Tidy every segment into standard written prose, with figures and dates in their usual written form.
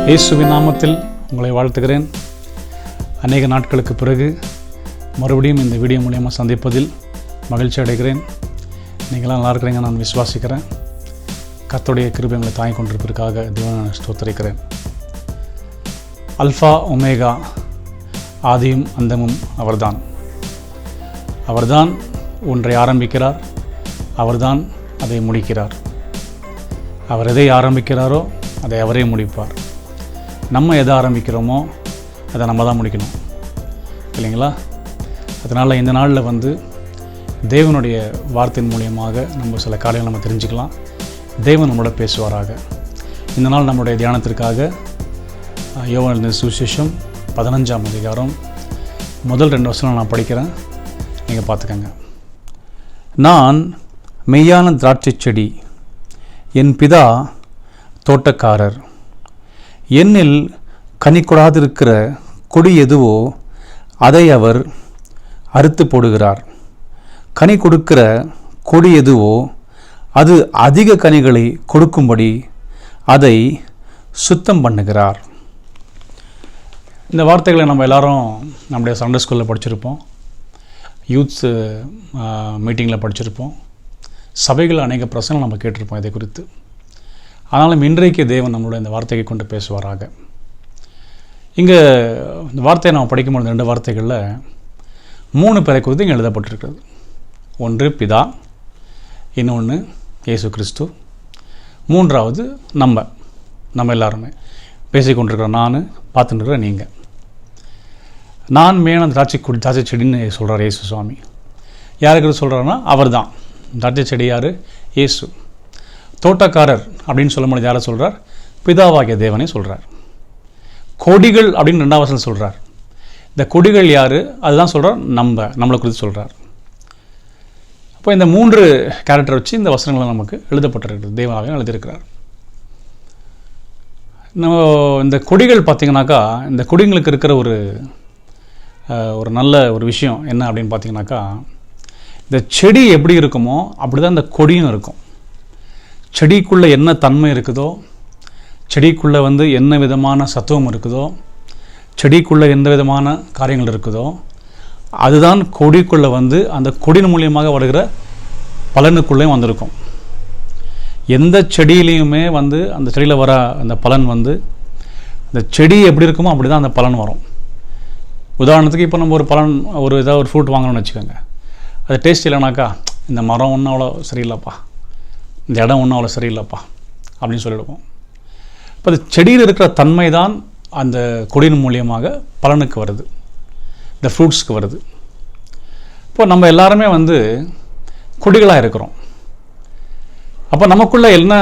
இயேசுவின் நாமத்தில் உங்களை வாழ்த்துகிறேன். அநேக நாட்களுக்கு பிறகு மறுபடியும் இந்த வீடியோ மூலமாக சந்திப்பதில் மகிழ்ச்சி அடைகிறேன். நீங்களாம் நல்லா இருக்கிறீங்க நான் விசுவாசிக்கிறேன். கர்த்தருடைய கிருபை உங்களை தாங்கிக் கொண்டிருப்பதற்காக தேவனை ஸ்தோத்திரிக்கிறேன். அல்ஃபா ஒமேகா, ஆதியும் அந்தமும் அவர்தான். அவர்தான் ஒன்றை ஆரம்பிக்கிறார், அவர்தான் அதை முடிக்கிறார். அவர் எதை ஆரம்பிக்கிறாரோ அதை அவரே முடிப்பார். நம்ம எதை ஆரம்பிக்கிறோமோ அதை நம்ம தான் முடிக்கணும், இல்லைங்களா? அதனால் இந்த நாளில் தேவனுடைய வார்த்தையின் மூலியமாக நம்ம சில காரியங்கள் நம்ம தெரிஞ்சுக்கலாம். தேவன் நம்மளோட பேசுவாராக. இந்த நாள் நம்முடைய தியானத்திற்காக யோவான் சுவிசேஷம் 15ஆம் அதிகாரம் முதல் 2 வசனம் நான் படிக்கிறேன், நீங்கள் பார்த்துக்கங்க. நான் மெய்யான திராட்சை செடி, என் பிதா தோட்டக்காரர். என்னில் கனி கொடாதிருக்கிற கொடி எதுவோ அதை அவர் அறுத்து போடுகிறார். கனி கொடுக்கிற கொடி எதுவோ அது அதிக கனிகளை கொடுக்கும்படி அதை சுத்தம் பண்ணுகிறார். இந்த வார்த்தைகளை நம்ம எல்லாரும் நம்முடைய சண்டே ஸ்கூலில் படிச்சிருப்போம், யூத்ஸ் மீட்டிங்கில் படிச்சிருப்போம், சபைகள் அநேக பிரசங்களை நம்ம கேட்டிருப்போம் இதை குறித்து. ஆனாலும் இன்றைக்கு தேவன் நம்மளோட இந்த வார்த்தையை கொண்டு பேசுவாராக. இங்கே இந்த வார்த்தையை நம்ம படிக்கும்போது 2 வார்த்தைகளில் 3 பேரை குறித்து இங்கே எழுதப்பட்டிருக்கிறது. ஒன்று பிதா, இன்னொன்று இயேசு கிறிஸ்து, 3வது நம்ம எல்லாருமே பேசிக்கொண்டிருக்கிற நான், பார்த்துட்டுருக்கிற நீங்கள். நான் மேன திராட்சை செடின்னு சொல்கிறார் இயேசு சுவாமி. யாருக்கு சொல்கிறாருன்னா அவர் தான் திராட்சை செடி. யார்? இயேசு. தோட்டக்காரர் அப்படின்னு சொல்லும்போது யாரை சொல்கிறார்? பிதாவாகிய தேவனை சொல்கிறார். கொடிகள் அப்படின்னு 2வது வசனம் சொல்கிறார். இந்த கொடிகள் யார்? அதுதான் சொல்கிறார், நம்மளை குறித்து சொல்கிறார். அப்போ இந்த 3 கேரக்டர் வச்சு இந்த வசனங்களை நமக்கு எழுதப்பட்டிருக்கிறது, தேவனாவே எழுதியிருக்கிறார். நம்ம இந்த கொடிகள் பார்த்திங்கனாக்கா, இந்த கொடிங்களுக்கு இருக்கிற ஒரு நல்ல ஒரு விஷயம் என்ன அப்படின்னு பார்த்திங்கனாக்கா, இந்த செடி எப்படி இருக்குமோ அப்படி தான் இந்த கொடியும் இருக்கும். செடிக்குள்ளே என்ன தன்மை இருக்குதோ, செடிக்குள்ளே என்ன விதமான சத்துவம் இருக்குதோ, செடிக்குள்ளே எந்த விதமான காரியங்கள் இருக்குதோ, அதுதான் கொடிக்குள்ளே அந்த கொடியின் மூலியமாக வருகிற பலனுக்குள்ளேயும் வந்திருக்கும். எந்த செடியிலையுமே அந்த செடியில் வர அந்த பலன் அந்த செடி எப்படி இருக்குமோ அப்படி தான் அந்த பலன் வரும். உதாரணத்துக்கு இப்போ நம்ம ஏதாவது ஒரு ஃப்ரூட் வாங்கணும்னு வச்சுக்கோங்க. அது டேஸ்ட் இல்லைனாக்கா, இந்த மரம் ஒன்றும் அவ்வளோ சரியில்லைப்பா, இந்த இடம் ஒன்றும் அவ்வளோ சரியில்லைப்பா அப்படின்னு சொல்லிடுவோம். இப்போ அது செடியில் இருக்கிற தன்மை தான் அந்த கொடியின் மூலியமாக பலனுக்கு வருது, இந்த ஃப்ரூட்ஸ்க்கு வருது. இப்போ நம்ம எல்லாருமே கொடிகளாக இருக்கிறோம். அப்போ நமக்குள்ளே என்ன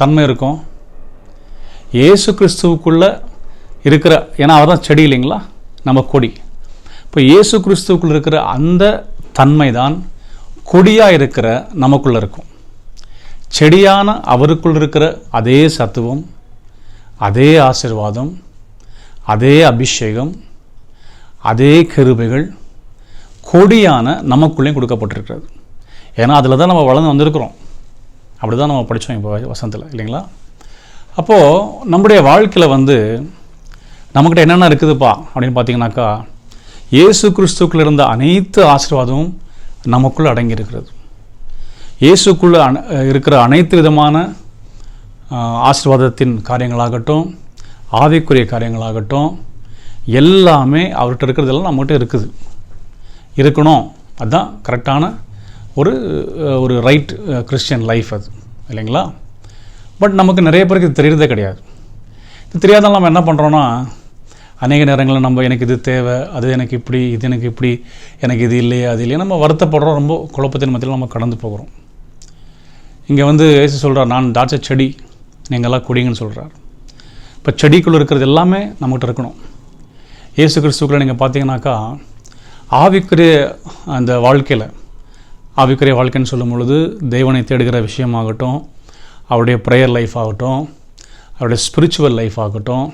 தன்மை இருக்கும்? இயேசு கிறிஸ்துவுக்குள்ளே இருக்கிற, ஏன்னா அவர் தான் செடி இல்லைங்களா, நம்ம கொடி. இப்போ இயேசு கிறிஸ்துவுக்குள்ளே இருக்கிற அந்த தன்மை தான் கொடியாக இருக்கிற நமக்குள்ளே இருக்கும். செடியான அவருக்குள் இருக்கிற அதே சத்துவம், அதே ஆசீர்வாதம், அதே அபிஷேகம், அதே கிருபைகள் கொடியான நமக்குள்ளேயும் கொடுக்கப்பட்டிருக்கிறது. ஏன்னா அதில் தான் நம்ம வளர்ந்து வந்திருக்கிறோம். அப்படி தான் நம்ம படித்தோம் இப்போ வசனத்தில், இல்லைங்களா? அப்போது நம்முடைய வாழ்க்கையில் நம்மக்கிட்ட என்னென்ன இருக்குதுப்பா அப்படின்னு பார்த்தீங்கன்னாக்கா, இயேசு கிறிஸ்துக்குள்ளே இருந்த அனைத்து ஆசீர்வாதமும் நமக்குள்ளே அடங்கியிருக்கிறது. இயேசுக்குள்ளே இருக்கிற அனைத்து விதமான ஆசீர்வாதத்தின் காரியங்களாகட்டும், ஆவிக்குரிய காரியங்களாகட்டும், எல்லாமே அவர்கிட்ட இருக்கிறதெல்லாம் நம்மகிட்ட இருக்கணும். அதுதான் கரெக்டான ஒரு ரைட் கிறிஸ்டியன் லைஃப் அது, இல்லைங்களா? பட் நமக்கு நிறைய பேருக்கு இது தெரியறதே கிடையாது. இது தெரியாதாலும் நம்ம என்ன பண்ணுறோன்னா, அநேக நேரங்களில் எனக்கு இது தேவை, அது எனக்கு இப்படி, இது எனக்கு இப்படி, எனக்கு இது இல்லையே அது இல்லையே நம்ம வருத்தப்படுறோம். ரொம்ப குழப்பத்தின் மத்தியில் நம்ம கடந்து போகிறோம். இங்கே இயேசு சொல்கிறார், நான் திராட்சை செடி, நீங்கள்லாம் கொடிங்கன்னு சொல்கிறார். இப்போ செடிக்குள்ளே இருக்கிறது எல்லாமே நம்மகிட்ட இருக்கணும். இயேசு கிறிஸ்துக்குள்ளே நீங்கள் பார்த்தீங்கன்னாக்கா, ஆவிக்குரிய அந்த ஆவிக்குரிய வாழ்க்கைன்னு சொல்லும் பொழுது தேவனை தேடுகிற விஷயமாகட்டும், அவருடைய ப்ரேயர் லைஃப் ஆகட்டும், அவருடைய ஸ்பிரிச்சுவல் லைஃப் ஆகட்டும்,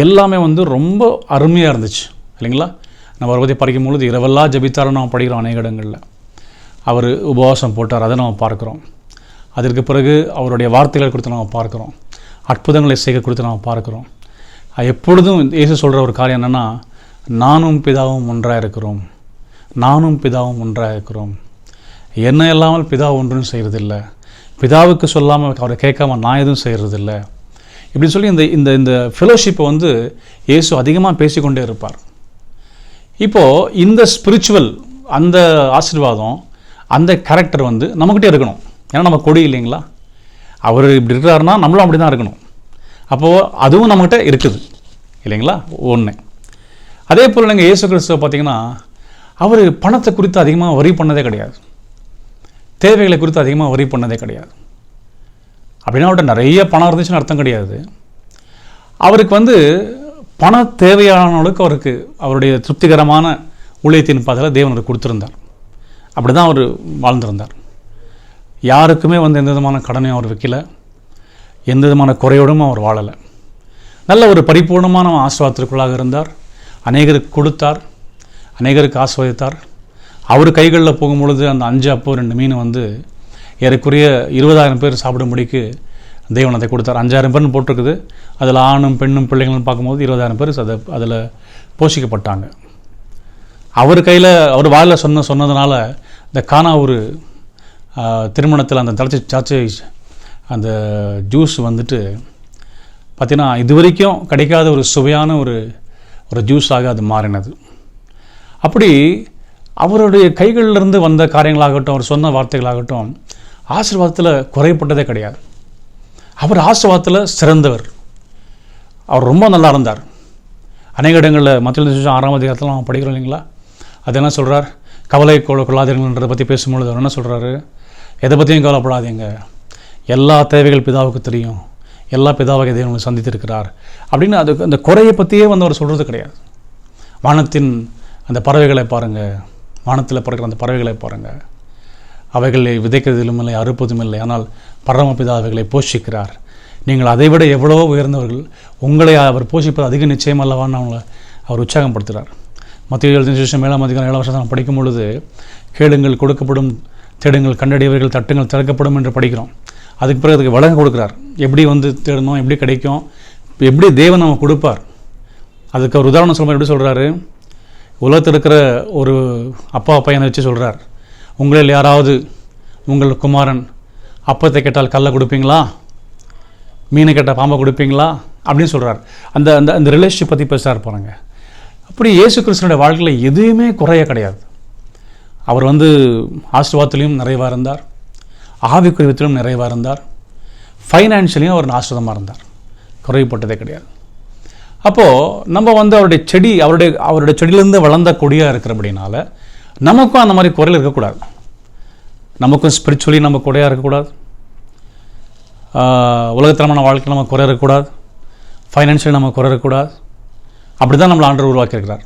எல்லாமே ரொம்ப அருமையாக இருந்துச்சு, இல்லைங்களா? நம்ம அவரை பற்றி படிக்கும்பொழுது இரவெல்லாம் ஜெபித்தாரும் நம்ம படிக்கிறோம். அநேக இடங்களில் அவர் உபவாசம் போட்டார், அதை நம்ம பார்க்குறோம். அதற்கு பிறகு அவருடைய வார்த்தைகள் குறித்து நம்ம பார்க்குறோம். அற்புதங்களை செய்ய கொடுத்து நாம் பார்க்குறோம். எப்பொழுதும் இயேசு சொல்கிற ஒரு காரியம் என்னென்னா, நானும் பிதாவும் ஒன்றாக இருக்கிறோம், நானும் பிதாவும் ஒன்றாக இருக்கிறோம், என்ன இல்லாமல் பிதா ஒன்றும் செய்கிறதில்லை, பிதாவுக்கு சொல்லாமல் அவரை கேட்காம நான் எதுவும் செய்கிறதில்ல, இப்படி சொல்லி இந்த இந்த இந்த ஃபெலோஷிப்பை வந்து இயேசு அதிகமாக பேசிக்கொண்டே இருப்பார். இப்போது இந்த ஸ்பிரிச்சுவல் அந்த ஆசீர்வாதம், அந்த கேரக்டர் வந்து நம்மக்கிட்டே இருக்கணும். ஏன்னா நம்ம கொடி இல்லைங்களா, அவர் இப்படி இருக்கிறாருன்னா நம்மளும் அப்படி தான் இருக்கணும். அப்போது அதுவும் நம்மகிட்ட இருக்குது இல்லைங்களா, ஒன்று. அதே போல் நீங்கள் இயேசு கிறிஸ்துவை பார்த்தீங்கன்னா, அவர் பணத்தை குறித்து அதிகமாக வரி பண்ணதே கிடையாது, தேவைகளை குறித்து அதிகமாக வரி பண்ணதே கிடையாது. அப்படின்னா அவர்கிட்ட நிறைய பணம் இருந்துச்சுன்னு அர்த்தம் கிடையாது. அவருக்கு வந்து பண தேவையானவர்களுக்கு அவருக்கு அவருடைய திருப்திகரமான ஊழியத்தின் பாதையில் தேவன் அவருக்கு கொடுத்துருந்தார். அப்படி தான் அவர் வாழ்ந்திருந்தார். யாருக்குமே வந்து எந்த விதமான கடனையும் அவர் வைக்கல, எந்த விதமான குறையோடும் அவர் வாழலை. நல்ல ஒரு பரிபூர்ணமான ஆசீர்வாதத்திற்குள்ளாக இருந்தார். அநேகருக்கு கொடுத்தார், அநேகருக்கு ஆசீர்வதித்தார். அவர் கைகளில் போகும்பொழுது அந்த 5 அப்போ 2 மீன் வந்து ஏறக்குறைய 20,000 பேர் சாப்பிடும்படிக்கு தேவன் அதை கொடுத்தார். 5,000 பேர்னு போட்டிருக்குது, அதில் ஆணும் பெண்ணும் பிள்ளைங்களும் பார்க்கும்போது 20,000 பேர் அதில் போஷிக்கப்பட்டாங்க. அவர் கையில் அவர் வாயில் சொன்னதுனால இந்த கானா ஒரு திருமணத்தில் அந்த திராட்சை அந்த ஜூஸ் வந்துட்டு பார்த்திங்கன்னா இது வரைக்கும் கிடைக்காத ஒரு சுவையான ஒரு ஜூஸாக அது மாறினது. அப்படி அவருடைய கைகளிலிருந்து வந்த காரியங்களாகட்டும், அவர் சொன்ன வார்த்தைகளாகட்டும், ஆசீர்வாதத்தில் குறைப்பட்டதே கிடையாது. அவர் ஆசீர்வாதத்தில் சிறந்தவர். அவர் ரொம்ப நல்லா இருந்தார். அநேக இடங்களில் மத்திய 6ஆம் அதிகாரத்தில் நம்ம படிக்கிறோம் இல்லைங்களா, அது என்ன சொல்கிறார், கவலை கொள்ளாதீர்கள்ன்றதை பற்றி பேசும்பொழுது அவர் என்ன சொல்கிறாரு, எதை பற்றியும் கவலைப்படாதீங்க, எல்லா தேவைகள் பிதாவுக்கு தெரியும், எல்லா பிதாவாக தேவனை சந்தித்திருக்கிறார் அப்படின்னு. அது அந்த குறையை பற்றியே வந்து அவர் சொல்கிறது கிடையாது. வானத்தின் அந்த பறவைகளை பாருங்கள், வானத்தில் பறக்கிற அந்த பறவைகளை பாருங்கள், அவைகளை விதைக்கிறதிலும் இல்லை அறுப்பதும் இல்லை, ஆனால் பரமபிதா அவைகளை போஷிக்கிறார், நீங்கள் அதைவிட எவ்வளவோ உயர்ந்தவர்கள், உங்களை அவர் போஷிப்பது அதிக நிச்சயம் அல்லவான்னு அவங்கள அவர் உற்சாகப்படுத்துகிறார். மத்திய 7ஆம் அதிகாரம் 7ஆம் வருஷம் படிக்கும் பொழுது, கேளுங்கள் கொடுக்கப்படும், தேடுங்கள் கண்டறியவர்கள், தட்டுங்கள் திறக்கப்படும் என்று படிக்கிறோம். அதுக்கு பிறகு அதுக்கு விளங்க கொடுக்குறார், எப்படி வந்து தேடணும், எப்படி கிடைக்கும், எப்படி தேவன் நம்ம கொடுப்பார். அதுக்கு ஒரு உதாரணம் சொல்லும்போது எப்படி சொல்கிறாரு, உலகத்தில் இருக்கிற ஒரு அப்பா பையனை வச்சு சொல்கிறார், உங்களில் யாராவது உங்கள் குமாரன் அப்பத்தை கேட்டால் கல்லை கொடுப்பீங்களா, மீனை கேட்டால் பாம்பை கொடுப்பீங்களா அப்படின்னு சொல்கிறார். அந்த அந்த அந்த ரிலேஷன்ஷிப் பற்றி பேசுகிறார் பாருங்க. அப்படி இயேசு கிறிஸ்துவோட வாழ்க்கையில் எதுவுமே குறைய கிடையாது. அவர் வந்து ஆசீர்வாதத்திலையும் நிறைவாக இருந்தார், ஆவிக்குரியத்திலும் நிறைவாக இருந்தார், ஃபைனான்ஷியலையும் அவர் ஆசீர்வாதமாக இருந்தார், குறைப்பட்டதே கிடையாது. அப்போது நம்ம வந்து அவருடைய செடியிலேருந்து வளர்ந்த கொடியாக இருக்கிறபடினால நமக்கும் அந்த மாதிரி குறையில் இருக்கக்கூடாது. நமக்கும் ஸ்பிரிச்சுவலி நம்ம குறையாக இருக்கக்கூடாது, உலகத்தரமான வாழ்க்கை நம்ம குறை இருக்கக்கூடாது, ஃபைனான்ஷியலி நம்ம குறை இருக்கக்கூடாது. அப்படி தான் நம்மளை ஆண்டவர் உருவாக்கியிருக்கிறார்,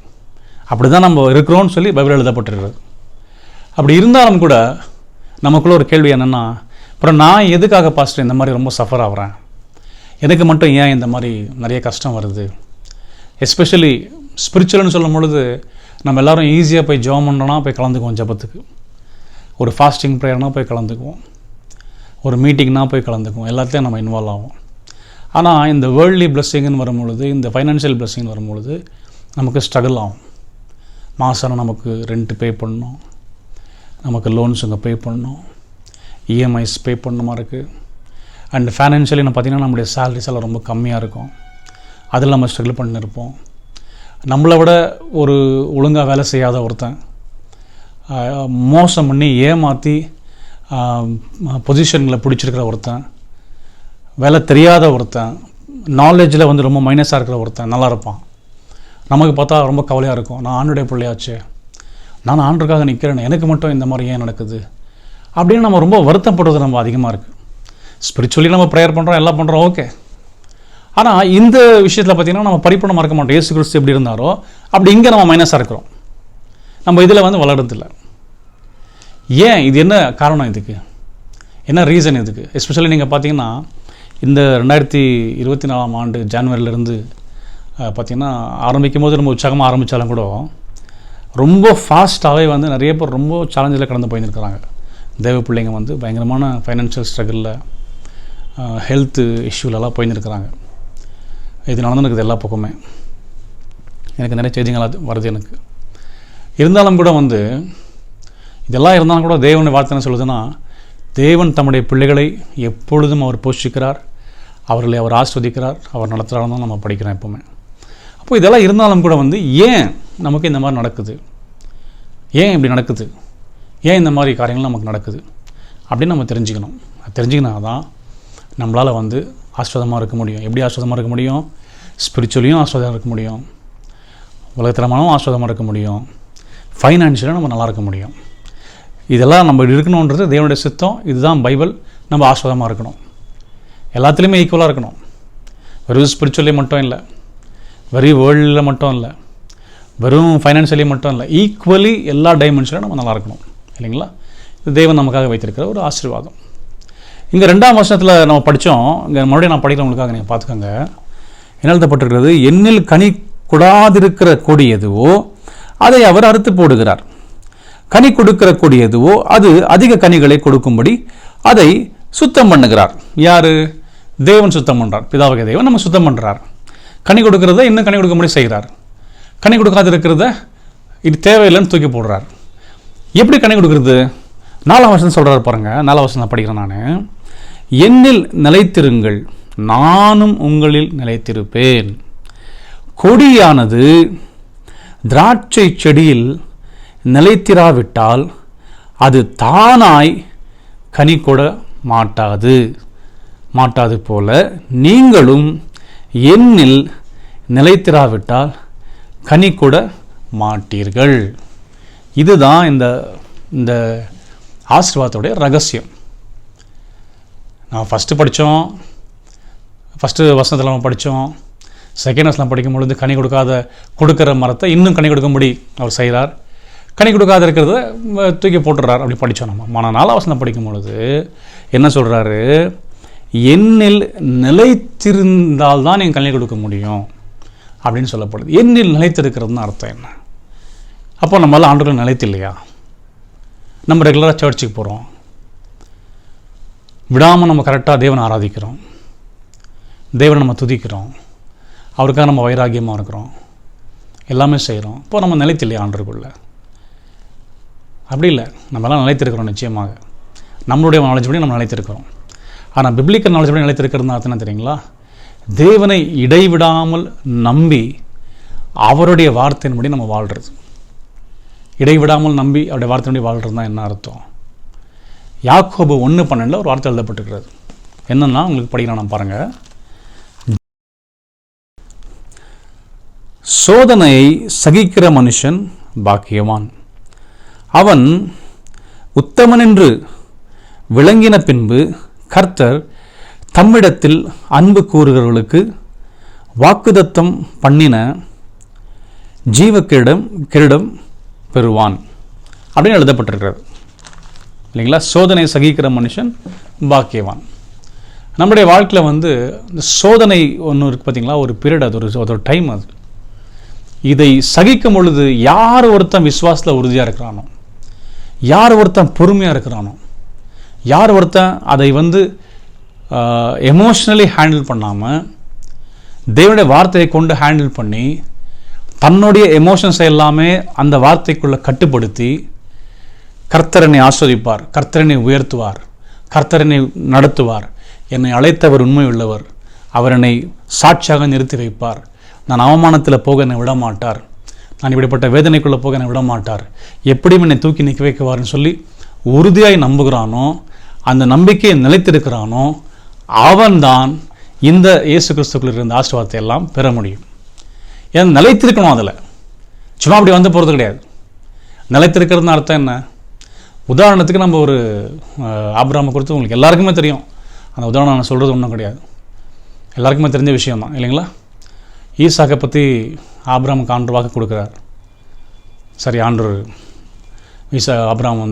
அப்படி தான் நம்ம இருக்கிறோன்னு சொல்லி பைபிள் எழுதப்பட்டிருக்கிறது. அப்படி இருந்தாலும் கூட நமக்குள்ள ஒரு கேள்வி என்னென்னா, அப்புறம் நான் எதுக்காக பாஸ்டர் இந்த மாதிரி ரொம்ப சஃபர் ஆகிறேன், எனக்கு மட்டும் ஏன் இந்த மாதிரி நிறைய கஷ்டம் வருது. எஸ்பெஷலி ஸ்பிரிச்சுவல்னு சொல்லும் பொழுது நம்ம எல்லோரும் ஈஸியாக போய் ஜெபம் பண்ணுறோன்னா போய் கலந்துக்குவோம், ஜபத்துக்கு ஒரு ஃபாஸ்டிங் ப்ரேயர்னால் போய் கலந்துக்குவோம், ஒரு மீட்டிங்னா போய் கலந்துக்குவோம், எல்லாத்தையும் நம்ம இன்வால்வ் ஆகும். ஆனால் இந்த வேர்ல்ட்லி பிளெஸ்ஸிங்னு வரும்பொழுது, இந்த ஃபைனான்ஷியல் பிளெஸ்ஸிங் வரும்பொழுது நமக்கு ஸ்ட்ரகிள் ஆகும். மாதம் நமக்கு ரெண்ட் பே பண்ணணும், நமக்கு லோன்ஸுங்க பே பண்ணணும், இஎம்ஐஸ் பே பண்ணணுமா இருக்குது. அண்ட் ஃபைனான்ஷியலி நம்ம பார்த்திங்கன்னா நம்முடைய சேலரிஸ் எல்லாம் ரொம்ப கம்மியாக இருக்கும், அதில் நம்ம ஸ்ட்ரகிள் பண்ணியிருப்போம். நம்மளை விட ஒரு ஒழுங்காக வேலை செய்யாத ஒருத்தன், மோசம் பண்ணி ஏமாற்றி பொசிஷன்களை பிடிச்சிருக்கிற ஒருத்தன், வேலை தெரியாத ஒருத்தன், நாலேஜில் வந்து ரொம்ப மைனஸாக இருக்கிற ஒருத்தன் நல்லா இருப்பான். நமக்கு பார்த்தா ரொம்ப கவலையாக இருக்கும், நான் ஆண்டுடைய பிள்ளையாச்சு, நான் ஆண்டுக்காக நிற்கிறேன், எனக்கு மட்டும் இந்த மாதிரி ஏன் நடக்குது அப்படின்னு நம்ம ரொம்ப வருத்தப்படுறது நம்ம அதிகமாக இருக்குது. ஸ்பிரிச்சுவலி நம்ம ப்ரேயர் பண்ணுறோம், எல்லாம் பண்ணுறோம், ஓகே. ஆனால் இந்த விஷயத்தில் பார்த்திங்கன்னா நம்ம பரிபூர்ணமாக இருக்க மாட்டோம். இயேசு கிறிஸ்து எப்படி இருந்தாரோ அப்படி இங்கே நம்ம மைனஸாக இருக்கிறோம், நம்ம இதில் வந்து வளர்றதில்லை. ஏன், இது என்ன காரணம், இதுக்கு என்ன ரீசன் இதுக்கு? எஸ்பெஷலி நீங்கள் பார்த்தீங்கன்னா இந்த 2024ஆம் ஆண்டு ஜனவரியிலேருந்து பார்த்திங்கன்னா ஆரம்பிக்கும் போது ரொம்ப உற்சாகமாக ஆரம்பித்தாலும் கூட ரொம்ப ஃபாஸ்ட்டாகவே வந்து நிறைய பேர் ரொம்ப சேலஞ்சில் கடந்து போயிருக்கிறாங்க. தேவ பிள்ளைங்க வந்து பயங்கரமான ஃபைனான்ஷியல் ஸ்ட்ரகிளில் ஹெல்த்து இஷ்யூலெல்லாம் போயின்னு இருக்கிறாங்க. இது நடந்துருக்குது எல்லா பக்கமே. எனக்கு நிறைய செய்திகள் வருது எனக்கு. இருந்தாலும் கூட இதெல்லாம் இருந்தாலும் கூட தேவனுடைய வார்த்தை என்ன சொல்லுதுன்னா, தேவன் தம்முடைய பிள்ளைகளை எப்பொழுதும் அவர் போஷிக்கிறார், அவர்களை அவர் ஆஸ்வதிக்கிறார், அவர் நடத்துகிறாருன்னு தான் நம்ம படிக்கிறோம் எப்போவுமே. அப்போ இதெல்லாம் இருந்தாலும் கூட ஏன் நமக்கு இந்த மாதிரி நடக்குது, ஏன் இப்படி நடக்குது, ஏன் இந்த மாதிரி காரியங்கள் நமக்கு நடக்குது அப்படின்னு நம்ம தெரிஞ்சுக்கணும். தெரிஞ்சுக்கினா தான் நம்மளால் ஆஸ்வாதமாக இருக்க முடியும். எப்படி ஆஸ்வாதமாக இருக்க முடியும்? ஸ்பிரிச்சுவலியும் ஆஸ்வாதமாக இருக்க முடியும், உலகத்தரமானவும் ஆஸ்வாதமாக இருக்க முடியும், ஃபைனான்ஷியலாக நம்ம நல்லா இருக்க முடியும். இதெல்லாம் நம்ம இருக்கணுன்றது தேவனுடைய சித்தம். இதுதான் பைபிள். நம்ம ஆஸ்வாதமாக இருக்கணும், எல்லாத்துலேயுமே ஈக்குவலாக இருக்கணும். வெறும் ஸ்பிரிச்சுவலி மட்டும் இல்லை, வெறும் வேர்ல்டில் மட்டும் இல்லை, வெறும் ஃபைனான்ஷியலி மட்டும் இல்லை, ஈக்குவலி எல்லா டைமென்ஷன்லையும் நம்ம நல்லா இருக்கணும் இல்லைங்களா? இது தேவன் நமக்காக வைத்திருக்கிற ஒரு ஆசீர்வாதம். இங்கே 2ஆம் வசனத்தில் நம்ம படித்தோம். இங்கே மறுபடியும் நான் படிக்கிறவங்களுக்காக நீங்கள் பார்த்துக்கோங்க. என்ன எழுதப்பட்டிருக்கிறது? எண்ணில் கனி கொடாதிருக்கிற கொடி எதுவோ அதை அவர் அறுத்து போடுகிறார், கனி கொடுக்கிற கொடி எதுவோ அது அதிக கனிகளை கொடுக்கும்படி அதை சுத்தம் பண்ணுகிறார். யார்? தேவன் சுத்தம் பண்ணுறார். பிதாவகை தேவன் நம்ம சுத்தம் பண்ணுறார். கனி கொடுக்கறத இன்னும் கனி கொடுக்கும்படி செய்கிறார். கனி கொடுக்காது இருக்கிறத இது தேவையில்லைன்னு தூக்கி போடுறார். எப்படி கனி கொடுக்குறது? 4ஆம் வசனம் சொல்கிறார் பாருங்க. 4ஆம் வசனம் படிக்கிறேன் நான். என்னில் நிலைத்திருங்கள், நானும் உங்களில் நிலைத்திருப்பேன். கொடியானது திராட்சை செடியில் நிலைத்திராவிட்டால் அது தானாய் கனி கொட மாட்டாது போல நீங்களும் என்னில் நிலைத்திராவிட்டால் கனி கொட மாட்டீர்கள். இதுதான் இந்த ஆசீர்வாதத்துடைய ரகசியம். நான் ஃபஸ்ட்டு வசனத்தில் நம்ம படித்தோம். செகண்ட் வசனம் படிக்கும் பொழுது கனி கொடுக்குற மரத்தை இன்னும் கனி கொடுக்கும்படி அவர் செய்கிறார், கனி கொடுக்காத இருக்கிறத தூக்கி போட்டுடுறார். அப்படி படித்தோம் நம்ம. ஆனால் 4ஆம் வசனம் படிக்கும் பொழுது என்ன சொல்கிறாரு? எண்ணில் நிலைத்திருந்தால் தான் நீங்கள் கனி கொடுக்க முடியும் அப்படின்னு சொல்லப்படுது. எண்ணில் நிலைத்திருக்கிறதுன்னு அர்த்தம் என்ன? அப்போ நம்மளால் ஆண்டுகள் நிலைத்து இல்லையா? நம்ம ரெகுலராக சர்ச்சுக்கு போகிறோம், விடாமல் நம்ம கரெக்டாக தேவனை ஆராதிக்கிறோம், தேவனை நம்ம துதிக்கிறோம், அவருக்காக நம்ம வைராக்கியமாக இருக்கிறோம், எல்லாமே செய்கிறோம். இப்போ நம்ம நிலைத்து இல்லையா ஆண்டுக்குள்ள? அப்படி இல்லை, நம்மளாம் நிலைத்திருக்கிறோம். நிச்சயமாக நம்மளுடைய நாலேஜ் படி நம்ம நிலைத்திருக்கிறோம். ஆனால் பிப்ளிக்கல் நாலேஜ் படி நிலைத்திருக்கிறதுன்னு அர்த்தம் என்ன தெரியுங்களா? தேவனை இடைவிடாமல் நம்பி அவருடைய வார்த்தையின்படி நம்ம வாழ்கிறது. இடைவிடாமல் நம்பி அவருடைய வார்த்தையின்படி வாழ்கிறது தான் என்ன அர்த்தம்? யாக்கோபு 1:12 ஒரு வார்த்தை எழுதப்பட்டிருக்கிறது. என்னன்னா உங்களுக்கு படிக்கலாம், நான் பாருங்கள். சோதனையை சகிக்கிற மனுஷன் பாக்கியவான், அவன் உத்தமன் என்று விளங்கின பின்பு கர்த்தர் தம்மிடத்தில் அன்பு கூறுகிறவர்களுக்கு வாக்குதத்தம் பண்ணின கிரீடம் பெறுவான் அப்படின்னு எழுதப்பட்டிருக்கிறது இல்லைங்களா? சோதனை சகிக்கிற மனுஷன் பாக்கியவான். நம்முடைய வாழ்க்கையில் இந்த சோதனை ஒன்று இருக்குது பார்த்தீங்களா? ஒரு பீரியட், அது ஒரு டைம். அது இதை சகிக்கும் பொழுது யார் ஒருத்தன் விசுவாசத்தில் உறுதியாக இருக்கிறானோ, யார் ஒருத்தன் பொறுமையாக இருக்கிறானோ, யார் ஒருத்தன் அதை எமோஷ்னலி ஹேண்டில் பண்ணாமல் தேவனுடைய வார்த்தையை கொண்டு ஹேண்டில் பண்ணி தன்னுடைய எமோஷன்ஸை எல்லாமே அந்த வார்த்தைக்குள்ளே கட்டுப்படுத்தி கர்த்தரனை ஆஸ்வதிப்பார், கர்த்தரனை உயர்த்துவார், கர்த்தரனை நடத்துவார், என்னை அழைத்தவர் உண்மை உள்ளவர், அவர் என்னை சாட்சியாக நிறுத்தி வைப்பார், நான் அவமானத்தில் போக என்னை விட மாட்டார், நான் இப்படிப்பட்ட வேதனைக்குள்ளே போக என்னை விட மாட்டார், எப்படியும் என்னை தூக்கி நிற்க வைக்குவார்னு சொல்லி உறுதியாய் நம்புகிறானோ, அந்த நம்பிக்கையை நிலைத்திருக்கிறானோ, அவன்தான் இந்த இயேசு கிறிஸ்துக்குள்ள இருந்த ஆசீர்வாதத்தை எல்லாம் பெற முடியும். ஏன் நிலைத்திருக்கணும்? அதில் சும்மா அப்படி போகிறது கிடையாது. நிலைத்திருக்கிறதுன்னு அர்த்தம் என்ன? உதாரணத்துக்கு நம்ம ஒரு ஆபிரகாமை குறித்து உங்களுக்கு எல்லாருக்குமே தெரியும். அந்த உதாரணம் நான் சொல்கிறது ஒன்றும் கிடையாது, எல்லாருக்குமே தெரிஞ்ச விஷயம் தான் இல்லைங்களா? ஈசாக்கை பற்றி ஆபிரகாமுக்கு ஆண்டவர் வாக்கு கொடுக்குறார். சரி, ஆண்டவர் ஆபிரகாம்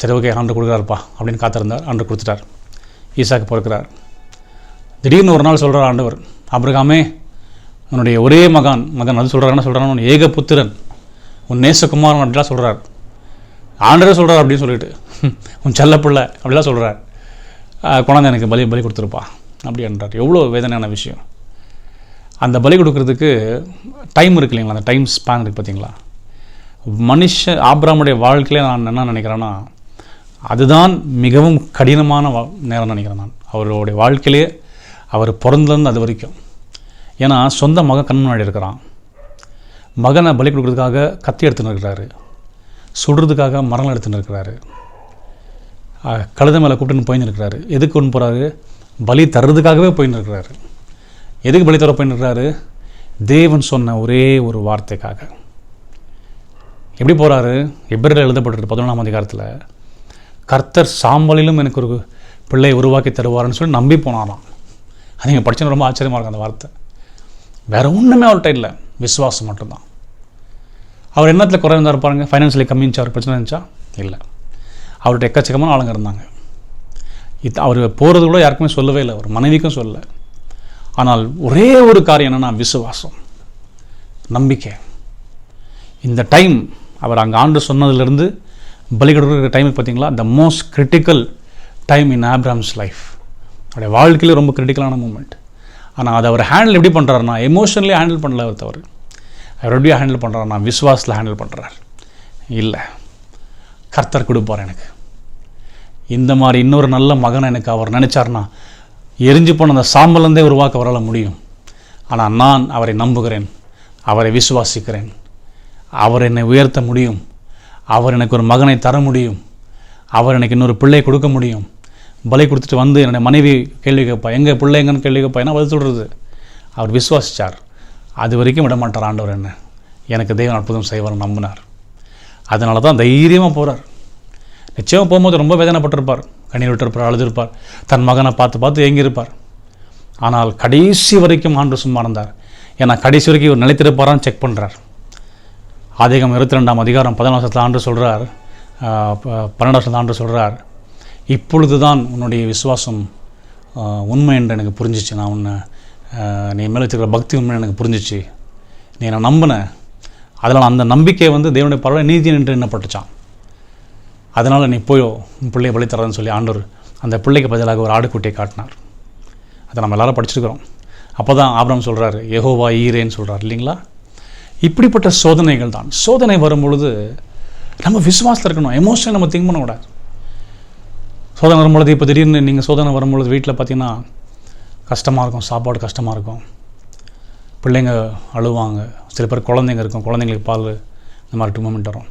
சரி ஓகே ஆண்டவர் கொடுக்குறாருப்பா அப்படின்னு காத்திருந்தார். ஆண்டவர் கொடுத்துட்டார். ஈசாக்கு பிறக்கிறார். திடீர்னு ஒரு நாள் சொல்கிறார் ஆண்டவர், ஆபிரகாமே உன்னுடைய ஒரே மகன் அது சொல்கிறாருன்னா சொல்கிறான்னு ஏக புத்திரன் உன் நேசகுமாரன் அப்படிலாம் சொல்கிறார். ஆண்டரே சொல்கிறார் அப்படின்னு சொல்லிட்டு உன் செல்லப்பிள்ளை அப்படிலாம் சொல்கிறார். குழந்தை எனக்கு பலி கொடுத்துருப்பா அப்படி என்றார். எவ்வளோ வேதனையான விஷயம். அந்த பலி கொடுக்கறதுக்கு டைம் இருக்கு இல்லைங்களா, அந்த டைம் ஸ்பேன் இருக்குது பார்த்தீங்களா. ஆபிரகாமுடைய வாழ்க்கையிலே நான் என்ன நினைக்கிறேன்னா, அதுதான் மிகவும் கடினமான நேரம் நினைக்கிறேன் நான். அவருடைய வாழ்க்கையிலே அவர் பிறந்தலேருந்து அது வரைக்கும். ஏன்னா சொந்த மகன் கண் முன்னாடி இருக்கிறான். மகனை பலி கொடுக்கறதுக்காக கத்தி எடுத்துன்னு இருக்கிறாரு, சுடுறதுக்காக மரம் எடுத்துன்னு இருக்கிறாரு, கழுதை மேலே கூப்பிட்டுன்னு போயின்னு இருக்கிறாரு. எதுக்கு கொண்டு போகிறாரு? பலி தர்றதுக்காகவே போயின்னு இருக்கிறாரு. எதுக்கு பலி தர போயின்னு இருக்கிறாரு? தேவன் சொன்ன ஒரே ஒரு வார்த்தைக்காக. எப்படி போகிறாரு? எபிரேயரில் எழுதப்பட்டிருக்கு 11ஆம் அதிகாரத்தில், கர்த்தர் சாம்பலிலும் எனக்கு ஒரு பிள்ளையை உருவாக்கி தருவார்னு சொல்லி நம்பி போனாராம். அது நீங்கள் படிச்சுன்னு ரொம்ப ஆச்சரியமாக இருக்கும் அந்த வார்த்தை. வேறு ஒன்றுமே அவர்கிட்ட இல்லை, விசுவாசம் மட்டும்தான். அவர் என்னத்தில் குறைந்தா இருப்பாருங்க? ஃபைனான்ஷியலி கம்மிஞ்சார், பிரச்சனை இருந்துச்சா? இல்லை. அவர்கிட்ட எக்கச்சக்கமான ஆளுங்க இருந்தாங்க. அவர் போகிறது கூட யாருக்குமே சொல்லவே இல்லை, அவர் மனைவிக்கும் சொல்லலை. ஆனால் ஒரே ஒரு காரியம் என்னென்னா விசுவாசம், நம்பிக்கை. இந்த டைம் அவர் அங்கே ஆண்டு சொன்னதுலேருந்து பலி கொடுக்குற டைமுக்கு பார்த்தீங்களா, the most critical time in Abraham's life. அவருடைய வாழ்க்கையில் ரொம்ப கிரிட்டிக்கலான மூமெண்ட். ஆனால் அதை அவர் ஹேண்டில் எப்படி பண்ணுறாருனா, எமோஷனலி ஹேண்டில் பண்ணல அவர் எப்படி ஹேண்டில் பண்ணுறாருனா விசுவாசத்தில் ஹேண்டில் பண்ணுறார். இல்லை, கர்த்தர் கொடுப்பார் எனக்கு இந்த மாதிரி இன்னொரு நல்ல மகனை எனக்கு அவர் நினச்சார்னா எரிஞ்சு போன அந்த சாம்பலேருந்தே உருவாக்க அவரால் முடியும். ஆனால் நான் அவரை நம்புகிறேன், அவரை விசுவாசிக்கிறேன். அவர் என்னை உயர்த்த முடியும், அவர் எனக்கு ஒரு மகனை தர முடியும், அவர் எனக்கு இன்னொரு பிள்ளை கொடுக்க முடியும். பலி கொடுத்துட்டு வந்து என்னுடைய மனைவி கேள்வி கேட்பா, எங்கள் பிள்ளை எங்கன்னு கேள்வி கேட்பா. என்ன பதில் சொல்கிறது? அவர் விசுவாசித்தார். அது வரைக்கும் விட மாட்டார் ஆண்டவர் என்ன, எனக்கு தெய்வம் அற்புதம் செய்வார் நம்பினார். அதனால தான் தைரியமாக போகிறார். நிச்சயமாக போகும்போது ரொம்ப வேதனைப்பட்டிருப்பார், கண்ணீர் விட்டிருப்பார், அழுதிருப்பார், தன் மகனை பார்த்து ஏங்கியிருப்பார். ஆனால் கடைசி வரைக்கும் ஆண்டவர் சும்மா இருந்தார். ஏன்னா கடைசி வரைக்கும் இவர் நிலைத்திருப்பாரான்னு செக் பண்ணுறார். ஆதிகாமம் 22ஆம் அதிகாரம் 14 ஆண்டு சொல்கிறார், 12 ஆண்டு சொல்கிறார், இப்பொழுது தான் உன்னுடைய விசுவாசம் உண்மை என்று எனக்கு புரிஞ்சிச்சு. நான் உன்னை நீ மேலே வச்சுக்கிற பக்தி உண்மை எனக்கு புரிஞ்சிச்சு. நீ நான் நம்பினேன். அதனால் அந்த நம்பிக்கை தேவனுடைய பரவாயில்ல நீதி என்று எண்ணப்பட்டுச்சான். அதனால் நீ போயோ உன் பிள்ளையை பலி தரதுன்னு சொல்லி ஆண்டவர் அந்த பிள்ளைக்கு பதிலாக ஒரு ஆடுக்குட்டியை காட்டினார். அதை நம்ம எல்லாரும் படிச்சிருக்கிறோம். அப்போ தான் ஆபிரகாம் சொல்கிறார், யெகோவா ஈரேன்னு சொல்கிறார் இல்லைங்களா. இப்படிப்பட்ட சோதனைகள் தான். சோதனை வரும்பொழுது நம்ம விசுவாசத்தில் இருக்கணும், எமோஷனல் நம்ம திங்க் பண்ணக்கூடாது. சோதனை வரும்பொழுது இப்போ திடீர்னு நீங்கள் சோதனை வரும்பொழுது வீட்டில் பார்த்தீங்கன்னா கஷ்டமாக இருக்கும், சாப்பாடு கஷ்டமாக இருக்கும், பிள்ளைங்க அழுவாங்க, சில பேர் குழந்தைங்க இருக்கும், குழந்தைங்களுக்கு பால், இந்த மாதிரி மூமெண்ட் வரும்.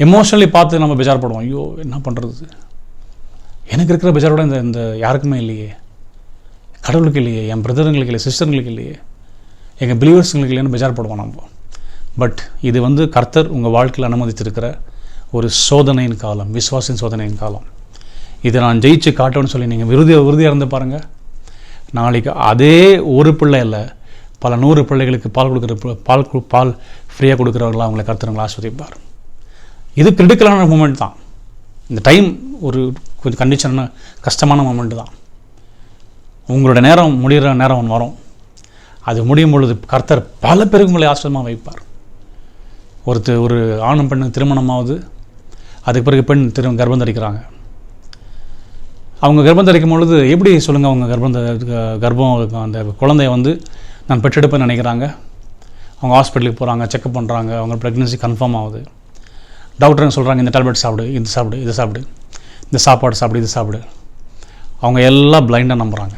எமோஷனலி பார்த்து நம்ம பெஜார்படுவோம், ஐயோ என்ன பண்ணுறது, எனக்கு இருக்கிற பெஜாரோட இந்த யாருக்குமே இல்லையே, கடவுளுக்கு இல்லையே, என் பிரதருங்களுக்கு இல்லை, சிஸ்டருங்களுக்கு இல்லையே, எங்கள் பிலீவர்ஸுங்களுக்கு இல்லைன்னு பெஜார்படுவோம் நம்ம. பட் இது கர்த்தர் உங்கள் வாழ்க்கையில் அனுமதித்திருக்கிற ஒரு சோதனையின் காலம், விசுவாசின் சோதனையின் காலம். இதை நான் ஜெயிச்சு காட்டணும்னு சொல்லி நீங்கள் உறுதியாக இருந்து பாருங்கள். நாளைக்கு அதே ஒரு பிள்ளை இல்லை, பல 100 பிள்ளைகளுக்கு பால் ஃப்ரீயாக கொடுக்குறவர்களாக அவங்களை கர்த்தர் ஆஸ்வதிப்பார். இது கிரிட்டிக்கலான மூமெண்ட் தான். இந்த டைம் ஒரு கொஞ்சம் கண்டிஷனான கஷ்டமான மூமெண்ட்டு தான். உங்களோட நேரம் முடிகிற நேரம் ஒன்று வரும். அது முடியும் பொழுது கர்த்தர் பல பேருக்கு உங்களை ஆசிரியமாக வைப்பார். ஒரு ஆணும் பெண்ணுக்கு திருமணமாவது, அதுக்கு பிறகு பெண் கர்ப்பம் தரிக்கிறாங்க. அவங்க கர்ப்பம் தரிக்கும் பொழுது எப்படி சொல்லுங்கள், அவங்க கர்ப்பம் அந்த குழந்தைய நான் பெற்றெடுப்பேன்னு நினைக்கிறாங்க. அவங்க ஹாஸ்பிட்டலுக்கு போகிறாங்க, செக்அப் பண்ணுறாங்க, அவங்க ப்ரெக்னன்சி கன்ஃபார்ம் ஆகுது. டாக்டருங்க சொல்கிறாங்க, இந்த டேப்லெட் சாப்பிடு, இது சாப்பிடு, இது சாப்பிடு, இந்த சாப்பாடு சாப்பிடு, இது சாப்பிடு. அவங்க எல்லாம் பிளைண்டாக நம்புகிறாங்க.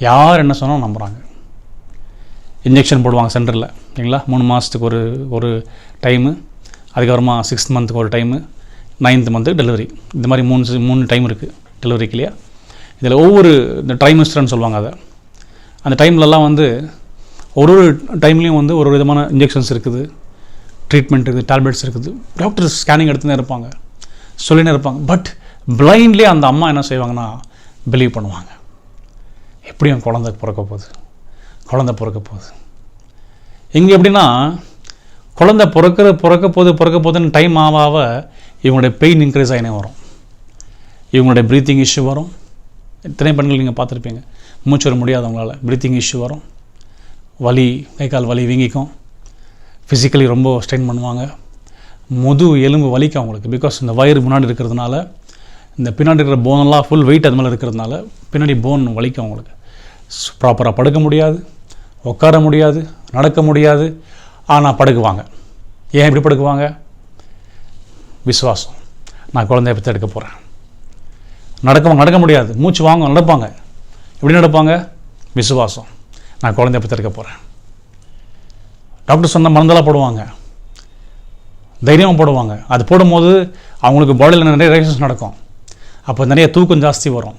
யார் என்ன சொன்னாலும் நம்புகிறாங்க. இன்ஜெக்ஷன் போடுவாங்க சென்டரில் இல்லைங்களா, 3 மாதத்துக்கு ஒரு டைமு, அதுக்கப்புறமா 6th மந்த்துக்கு ஒரு டைமு, 9th மந்த்துக்கு டெலிவரி. இந்த மாதிரி 3 டைம் இருக்குது டெலிவரிக்கு இல்லையா. இதில் ஒவ்வொரு இந்த ட்ரைமிஸ்டர்னு சொல்லுவாங்க. அந்த டைம்லலாம் ஒரு டைம்லேயும் ஒரு விதமான இன்ஜெக்ஷன்ஸ் இருக்குது, ட்ரீட்மெண்ட் இருக்குது, டேப்லெட்ஸ் இருக்குது. டாக்டர் ஸ்கேனிங் எடுத்துன்னு இருப்பாங்க, சொல்லினே இருப்பாங்க. பட் பிளைண்ட்லேயே அந்த அம்மா என்ன செய்வாங்கன்னா பிலீவ் பண்ணுவாங்க, எப்படியும் குழந்தை பிறக்க போகுது. இங்கே எப்படின்னா குழந்தை பிறக்க போகுதுன்னு டைம் ஆக இவங்களுடைய பெயின் இன்க்ரீஸ் ஆகினே வரும், இவங்களுடைய ப்ரீத்திங் இஷ்யூ வரும். எத்தனை பெண்கள் நீங்கள் பார்த்துருப்பீங்க, மூச்சு வர முடியாதவங்களால ப்ரீத்திங் இஷ்யூ வரும், வலி, கை கால் வலி வீங்கிக்கும், ஃபிசிக்கலி ரொம்ப ஸ்ட்ரெயின் பண்ணுவாங்க, எலும்பு வலிக்கும் அவங்களுக்கு. பிகாஸ் இந்த வயிறு முன்னாடி இருக்கிறதுனால இந்த பின்னாடி இருக்கிற போனெல்லாம் ஃபுல் வெயிட் அது மேலே இருக்கிறதுனால பின்னாடி போன் வலிக்கும் அவங்களுக்கு. ப்ராப்பராக படுக்க முடியாது, உட்கார முடியாது, நடக்க முடியாது. ஆனால் படுக்குவாங்க. ஏன் இப்படி படுக்குவாங்க? விசுவாசம். நான் குழந்தைய பற்றி எடுக்க போகிறேன். நடக்க முடியாது, மூச்சு வாங்க, நடப்பாங்க. எப்படி நடப்பாங்க? விசுவாசம். நான் குழந்தைய பற்றி எடுக்க போகிறேன். டாக்டர் சொன்ன மருந்தெல்லாம் போடுவாங்க, தைரியமாக போடுவாங்க. அது போடும்போது அவங்களுக்கு பாடியில் நிறைய ரியாக்ஷன்ஸ் நடக்கும். அப்போ நிறைய தூக்கம் ஜாஸ்தி வரும்,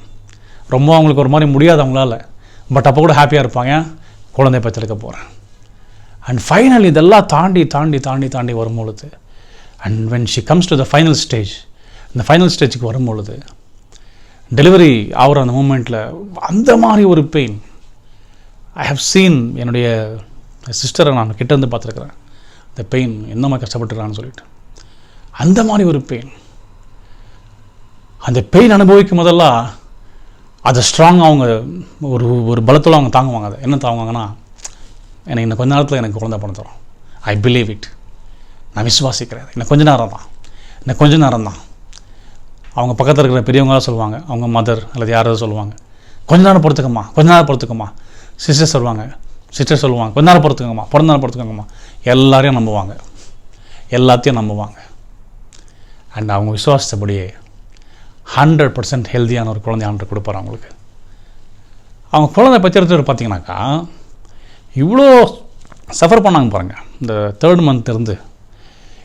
ரொம்ப அவங்களுக்கு ஒரு மாதிரி முடியாது அவங்களால. பட் அப்போ கூட ஹாப்பியாக இருப்பாங்க, குழந்தைய பெற்றெடுக்க போகிறேன். அண்ட் ஃபைனல் இதெல்லாம் தாண்டி தாண்டி தாண்டி தாண்டி வரும்பொழுது, and when she comes to the final stage, இந்த ஃபைனல் ஸ்டேஜுக்கு வரும்பொழுது டெலிவரி ஆகிற அந்த மூமெண்ட்டில் அந்த மாதிரி ஒரு பெயின் ஐ ஹவ் சீன். என்னுடைய சிஸ்டரை நான் கிட்டேருந்து பார்த்துருக்குறேன். இந்த பெயின் என்ன மாதிரி கஷ்டப்பட்டுருக்கான்னு சொல்லிட்டு, அந்த மாதிரி ஒரு பெயின். அந்த பெயின் அனுபவிக்கும் போதெல்லாம் அதை ஸ்ட்ராங்காக அவங்க ஒரு பலத்தோடு அவங்க தாங்குவாங்க. அதை என்ன தாங்குவாங்கன்னா, எனக்கு இன்னும் கொஞ்ச நேரத்தில் எனக்கு குழந்தை பண்ண தரும். I believe it. நான் விசுவாசிக்கிறேன். இன்னும் கொஞ்ச நேரம் தான். அவங்க பக்கத்தில் இருக்கிற பெரியவங்களாம் சொல்லுவாங்க, அவங்க மதர் அல்லது யாராவது சொல்லுவாங்க, கொஞ்ச நேரம் பொறுத்துக்கம்மா. சிஸ்டர் சொல்லுவாங்க, கொஞ்ச நேரம் பொறுத்துக்கோங்கம்மா. எல்லாத்தையும் நம்புவாங்க. அண்ட் அவங்க விசுவாசத்தபடியே 100% ஹெல்த்தியான ஒரு குழந்தை ஆண்டு கொடுப்பார் அவங்களுக்கு. அவங்க குழந்தை பற்றி எடுத்துகிட்டு பார்த்தீங்கன்னாக்கா, இவ்வளோ சஃபர் பண்ணாங்க பாருங்கள். இந்த 3rd month இருந்து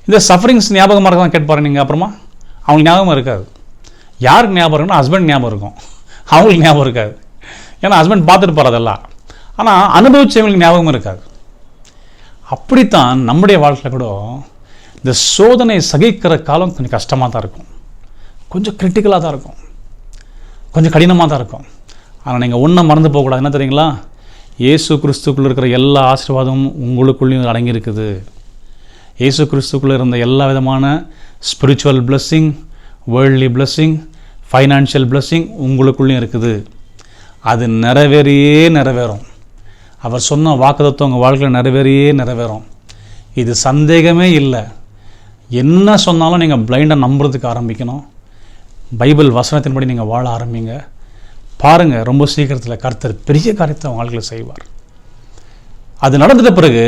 இந்த சஃபரிங்ஸ் ஞாபகமாக இருக்கலாம் கேட்பாரு நீங்கள். அப்புறமா அவங்களுக்கு ஞாபகம் இருக்காது. யாருக்கு ஞாபகம் இருக்குன்னா ஹஸ்பண்ட் ஞாபகம் இருக்கும், அவங்களுக்கு ஞாபகம் இருக்காது. ஏன்னா ஹஸ்பண்ட் பார்த்துட்டு அதெல்லாம். ஆனால் அனுபவிச்சவங்களுக்கு ஞாபகம் இருக்காது. அப்படித்தான் நம்முடைய வாழ்க்கையில் கூட இந்த சோதனை சகிக்கிற காலம் கொஞ்சம் கஷ்டமாக தான் இருக்கும், கொஞ்சம் கிரிட்டிக்கலாக தான் இருக்கும், கொஞ்சம் கடினமாக தான் இருக்கும். ஆனால் நீங்கள் ஒன்றை மறந்து போகக்கூடாது. என்ன தெரியுங்களா? இயேசு கிறிஸ்துக்குள்ளே இருக்கிற எல்லா ஆசீர்வாதமும் உங்களுக்குள்ளேயும் அடங்கியிருக்குது. இயேசு கிறிஸ்துக்குள்ளே இருந்த எல்லா விதமான spiritual blessing, worldly blessing, financial blessing உங்களுக்குள்ளேயும் இருக்குது. அது நிறைவேறும். அவர் சொன்ன வாக்குத்தத்தம் உங்கள் வாழ்க்கையில் நிறைவேறும். இது சந்தேகமே இல்லை. என்ன சொன்னாலும் நீங்கள் பிளைண்டாக நம்புறதுக்கு ஆரம்பிக்கணும். பைபிள் வசனத்தின்படி நீங்கள் வாழ ஆரம்பிங்க. பாருங்கள், ரொம்ப சீக்கிரத்தில் கர்த்தர் பெரிய காரியத்தை உங்கள் வாழ்க்கையில் செய்வார். அது நடந்துட்ட பிறகு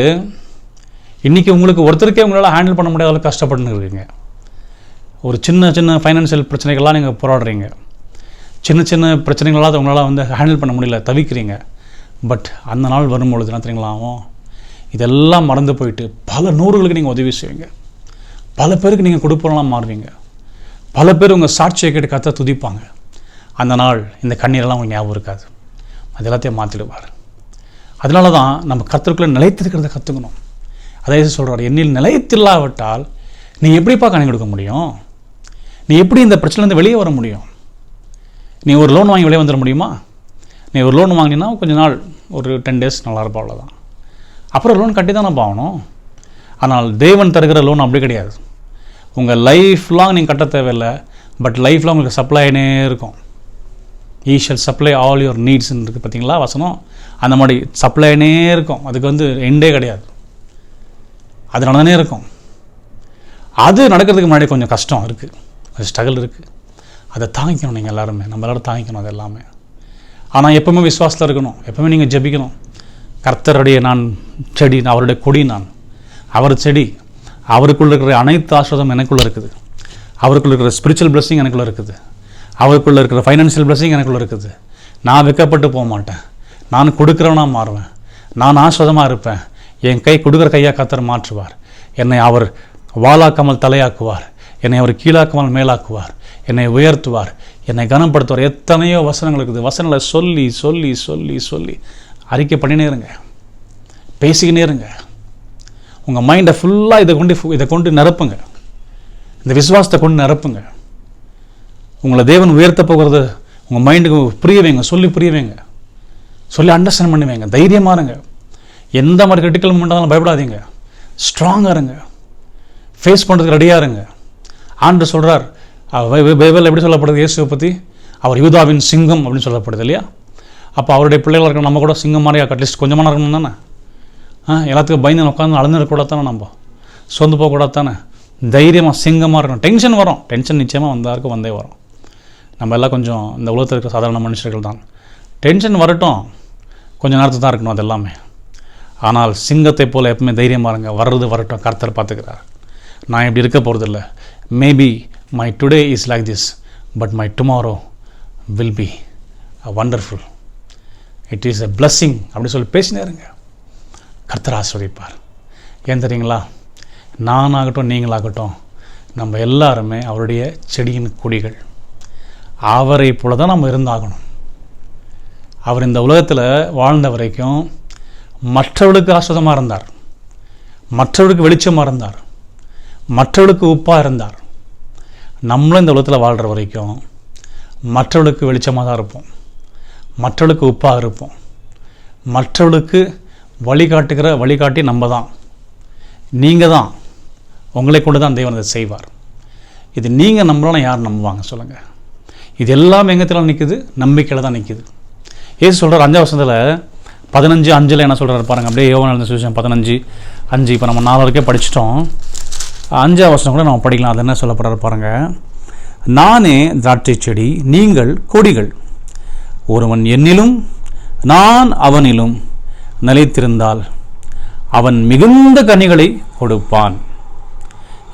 இன்றைக்கி உங்களுக்கு ஒருத்தருக்கே உங்களால் ஹேண்டில் பண்ண முடியாத அளவுக்கு கஷ்டப்பட்டுன்னு இருக்கீங்க. ஒரு சின்ன ஃபைனான்ஷியல் பிரச்சனைகள்லாம் நீங்கள் போராடுறீங்க. சின்ன பிரச்சனைகளால் உங்களால் ஹேண்டில் பண்ண முடியல, தவிக்கிறீங்க. பட் அந்த நாள் வரும்பொழுது என்ன தெரியுங்களாவும், இதெல்லாம் மறந்து போயிட்டு பல நூறுகளுக்கு நீங்கள் உதவி செய்வீங்க. பல பேருக்கு நீங்கள் கொடுப்பலாம் மாறுவீங்க. பல பேர் உங்கள் சாட்சியை கேட்டு கர்த்தரை துதிப்பாங்க. அந்த நாள் இந்த கண்ணீரெல்லாம் உங்களுக்கு ஞாபகம் இருக்காது. அது எல்லாத்தையும் மாற்றிடுவார். அதனால தான் நம்ம கர்த்தருக்குள்ளே நிலைத்திருக்கிறத கற்றுக்கணும். அதே சொல்கிறார், என்னில் நிலைத்தில்லாவிட்டால் நீ எப்படிப்பா கணக்கு கொடுக்க முடியும்? நீ எப்படி இந்த பிரச்சனைலேருந்து வெளியே வர முடியும்? நீ ஒரு லோன் வாங்கி வெளியே வந்துட முடியுமா? நீ ஒரு லோன் வாங்கினா கொஞ்ச நாள், ஒரு 10 days நல்லா இருப்பா, அவ்வளோதான். அப்புறம் லோன் கட்டி தானே ஆகணும். ஆனால் தேவன் தருகிற லோன் அப்படி கிடையாது. உங்கள் லைஃப் லாங் நீங்கள் கட்ட தேவையில்லை. பட் லைஃப் லாங் உங்களுக்கு சப்ளைனே இருக்கும். ஈ ஷல் சப்ளை ஆல் யுவர் நீட்ஸ்ன்னு இருக்குது பார்த்தீங்களா வசனம். அந்த மாதிரி சப்ளைனே இருக்கும். அதுக்கு எண்டே கிடையாது. அது நடந்தே இருக்கும். அது நடக்கிறதுக்கு முன்னாடி கொஞ்சம் கஷ்டம் இருக்குது, கொஞ்சம் ஸ்ட்ரகிள் இருக்குது. அதை தாங்கிக்கணும். நீங்கள் எல்லாருமே, நம்ம எல்லோரும் தாங்கிக்கணும் அது எல்லாமே. ஆனால் எப்போவுமே விசுவாசத்தில் இருக்கணும். எப்போவுமே நீங்கள் ஜெபிக்கணும். கர்த்தருடைய நான் செடி, அவருடைய கொடி நான், அவர் செடி. அவருக்குள்ளே இருக்கிற அனைத்து ஆசீர்வாதம் எனக்குள்ளே இருக்குது. அவருக்குள்ளே இருக்கிற ஸ்பிரிச்சுவல் பிளெஸ்ஸிங் எனக்குள்ளே இருக்குது. அவருக்குள்ளே இருக்கிற ஃபைனான்ஷியல் பிளெஸ்ஸிங் எனக்குள்ளே இருக்குது. நான் வெக்கப்பட்டு போக மாட்டேன். நான் கொடுக்குறவனாக மாறுவேன். நான் ஆசீர்வாதமாக இருப்பேன். என் கை கொடுக்குற கையாக கர்த்தர் மாற்றுவார். என்னை அவர் வாளாக்காமல் தலையாக்குவார். என்னை அவர் கீழாக்காமல் மேலாக்குவார். என்னை உயர்த்துவார். என்னை கனப்படுத்துவார். எத்தனையோ வசனங்கள் இருக்குது. வசனங்களை சொல்லி சொல்லி சொல்லி சொல்லி அறிக்கை பண்ணினே இருங்க, பேசிக்கினே இருங்க. உங்கள் மைண்டை ஃபுல்லாக இதை கொண்டு நிரப்புங்க. இந்த விசுவாசத்தை கொண்டு நிரப்புங்க. உங்களை தேவன் உயர்த்த போகிறது உங்கள் மைண்டுக்கு புரிய வைங்க, புரிய வைங்க, சொல்லி அண்டர்ஸ்டாண்ட் பண்ணி வைங்க. தைரியமாக இருங்க. எந்த மாதிரி கிரிட்டிக்கல் மூமெண்ட் ஆனாலும் பயப்படாதீங்க. ஸ்ட்ராங்காக இருங்க. ஃபேஸ் பண்ணுறதுக்கு ரெடியாக இருங்க. ஆண்டு சொல்கிறார், பைபிள் எப்படி சொல்லப்படுது இயேசுவை பற்றி? அவர் யூதாவின் சிங்கம் அப்படின்னு சொல்லப்படுது இல்லையா? அப்போ அவருடைய பிள்ளைகள் இருக்கிற நம்ம கூட சிங்கம் மாதிரி அட்லீஸ்ட் கொஞ்சமாக இருக்கணும் தானே? எல்லாத்துக்கும் பயந்து உட்காந்து அழுந்துடக்கூடாது தானே? நம்ம சொந்து போகக்கூடாது தானே? தைரியமாக சிங்கமாக இருக்கணும். டென்ஷன் வரும், டென்ஷன் நிச்சயமாக வந்தாருக்கு வந்தே வரும். நம்ம எல்லாம் கொஞ்சம் இந்த உலகத்தில் இருக்கிற சாதாரண மனுஷர்கள் தான். டென்ஷன் வரட்டும், கொஞ்சம் நேரத்துக்கு தான் இருக்கணும் அது எல்லாமே. ஆனால் சிங்கத்தை போல் எப்பவுமே தைரியமாக இருங்க. வர்றது வரட்டும், கர்த்தர் பார்த்துக்கிறார். நான் இப்படி இருக்க போகிறதில்ல. Maybe my today is like this, but my tomorrow will be wonderful. It is a blessing அப்படி சொல்லி பேசினே இருங்க. கர்த்தர் ஆசீர்வதிப்பார். ஏன் தெரியுங்களா? நானாகட்டும் நீங்களாகட்டும் நம்ம எல்லாருமே அவருடைய செடியின் கொடிகள். அவரை போல தான் நம்ம இருந்தாகணும். அவர் இந்த உலகத்தில் வாழ்ந்த வரைக்கும் மற்றவர்களுக்கு ஆஸ்வதமாக இருந்தார், மற்றவர்களுக்கு வெளிச்சமாக இருந்தார், மற்றவர்களுக்கு உப்பாக இருந்தார். நம்மளும் இந்த உலகத்தில் வாழ்கிற வரைக்கும் மற்றவர்களுக்கு வெளிச்சமாக தான் இருப்போம், மற்றவர்களுக்கு உப்பாக இருப்போம், மற்றவர்களுக்கு வழிகாட்டி நம்ம தான். நீங்கள் தான், உங்களை கொண்டு தான் தேவன் அதை செய்வார். இது நீங்கள் நம்பலாம், யார் நம்புவாங்க சொல்லுங்கள்? இது எல்லாம் எங்கத்தில் நிற்குது? நம்பிக்கையில் தான் நிற்குது. ஏசு சொல்கிறார் 5ஆம் வசனத்தில் 15:5 என்ன சொல்கிறார் பாருங்கள். அப்படியே யோவான் சுவிசேஷம் 15:5. இப்போ நம்ம 4 வரைக்கும் படிச்சிட்டோம். 5ஆம் வசனம் கூட நம்ம படிக்கலாம். அது என்ன சொல்லப்படுறாரு பாருங்கள். நானே திராட்சை செடி, நீங்கள் கொடிகள். ஒருவன் என்னிலும் நான் அவனிலும் நிலைத்திருந்தால் அவன் மிகுந்த கனிகளை கொடுப்பான்.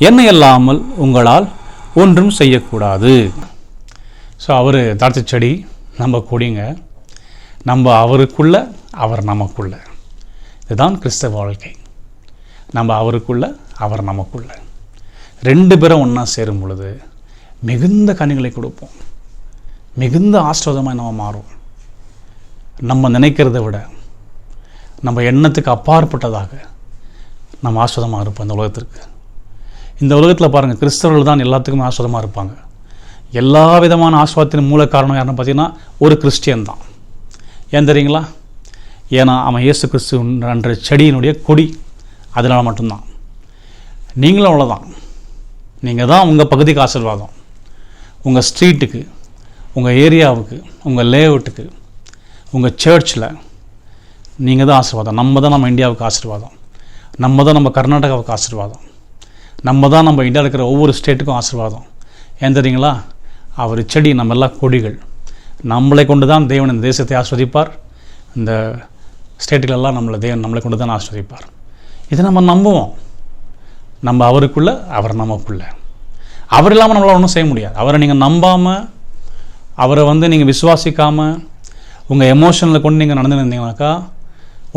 என்னை அல்லாமல் உங்களால் ஒன்றும் செய்யக்கூடாது. ஸோ அவர் திராட்சை செடி, நம்ம கொடிங்க. நம்ம அவருக்குள்ள, அவர் நமக்குள்ள. இதுதான் கிறிஸ்தவ வாழ்க்கை. நம்ம அவருக்குள்ள, அவர் நமக்குள்ள. 2 பேரும் ஒன்றா சேரும் பொழுது மிகுந்த கனிகளை கொடுப்போம், மிகுந்த ஆசீர்வாதமாக நம்ம மாறும். நம்ம நினைக்கிறத விட நம்ம எண்ணத்துக்கு அப்பாற்பட்டதாக நம்ம ஆசீர்வாதமாக இருப்போம் இந்த உலகத்திற்கு. இந்த உலகத்தில் பாருங்கள், கிறிஸ்தவர்கள் தான் எல்லாத்துக்குமே ஆசீர்வாதமாக இருப்பாங்க. எல்லா விதமான ஆசீர்வாதத்தின் மூல காரணம் யாருன்னு பார்த்தீங்கன்னா ஒரு கிறிஸ்டியன் தான். ஏன் தெரியுங்களா? ஏன்னா அவன் இயேசு கிறிஸ்து என்ற செடியினுடைய கொடி. அதனால் மட்டும்தான். நீங்களும் அவ்வளோதான். நீங்கள் தான் உங்கள் பகுதிக்கு ஆசீர்வாதம், உங்கள் ஸ்ட்ரீட்டுக்கு, உங்கள் ஏரியாவுக்கு, உங்கள் லேஅவுட்டுக்கு, உங்கள் சர்ச்சில் நீங்கள் தான் ஆசீர்வாதம். நம்ம இந்தியாவுக்கு ஆசீர்வாதம், நம்ம கர்நாடகாவுக்கு ஆசீர்வாதம், நம்ம இந்தியாவில் இருக்கிற ஒவ்வொரு ஸ்டேட்டுக்கும் ஆசீர்வாதம். ஏன் தெரியுங்களா? அவர் செடி, நம்ம எல்லாம் கொடிகள். நம்மளை கொண்டு தான் தேவன் இந்த தேசத்தை ஆஸ்வதிப்பார். இந்த ஸ்டேட்டுகளெல்லாம் நம்மளை கொண்டு தான் ஆஸ்வதிப்பார். இதை நம்ம நம்புவோம். நம்ம அவருக்குள்ள, அவர் நமக்குள்ள. அவர் இல்லாமல் நம்மளால் ஒன்றும் செய்ய முடியாது. அவரை நீங்கள் நம்பாமல், அவரை நீங்கள் விசுவாசிக்காமல், உங்கள் எமோஷனில் கொண்டு நீங்கள் நடந்துருந்தீங்கன்னாக்கா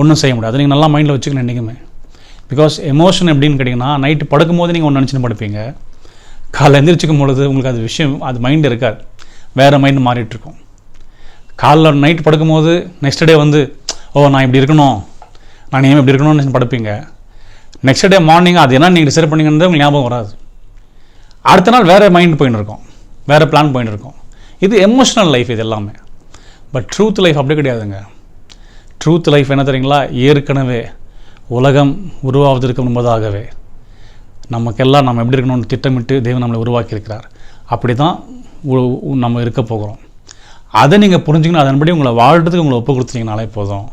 ஒன்றும் செய்ய முடியாது. அதை நீங்கள் நல்லா மைண்டில் வச்சுக்கணும் என்றைக்குமே. பிகாஸ் எமோஷன் எப்படின்னு கேட்டிங்கன்னா, நைட்டு படுக்கும்போது நீங்கள் ஒன்று நினச்சின்னு படுப்பீங்க, காலைல எந்திரிச்சிக்கும் பொழுது உங்களுக்கு அது விஷயம், அது மைண்டு இருக்காது, வேறு மைண்டு மாறிட்டுருக்கும். காலைல நைட்டு படுக்கும்போது நெக்ஸ்ட் டே நான் இப்படி இருக்கணும், நான் ஏன் இப்படி இருக்கணும்னு படுப்பீங்க. நெக்ஸ்ட் டே மார்னிங் அது என்ன நீங்கள் டிசைட் பண்ணிங்கன்றது உங்களுக்கு ஞாபகம் வராது. அடுத்த நாள் வேறு மைண்ட் போயின்னு இருக்கும், வேறு பிளான் போயின்னு இருக்கும். இது எமோஷ்னல் லைஃப் இது எல்லாமே. பட் ட்ரூத் லைஃப் அப்படி கிடையாதுங்க. ட்ரூத் லைஃப் என்ன தெரியுங்களா? ஏற்கனவே உலகம் உருவாவதற்கு முன்பதாகவே நமக்கெல்லாம் நம்ம எப்படி இருக்கணும்னு திட்டமிட்டு தேவன் நம்மளை உருவாக்கியிருக்கிறார். அப்படி தான் நம்ம இருக்க போகிறோம். அதை நீங்கள் புரிஞ்சுக்கணும். அதன்படி உங்களை வாழ்கிறதுக்கு உங்களை ஒப்பு கொடுத்துட்டீங்கனாலே போதும்.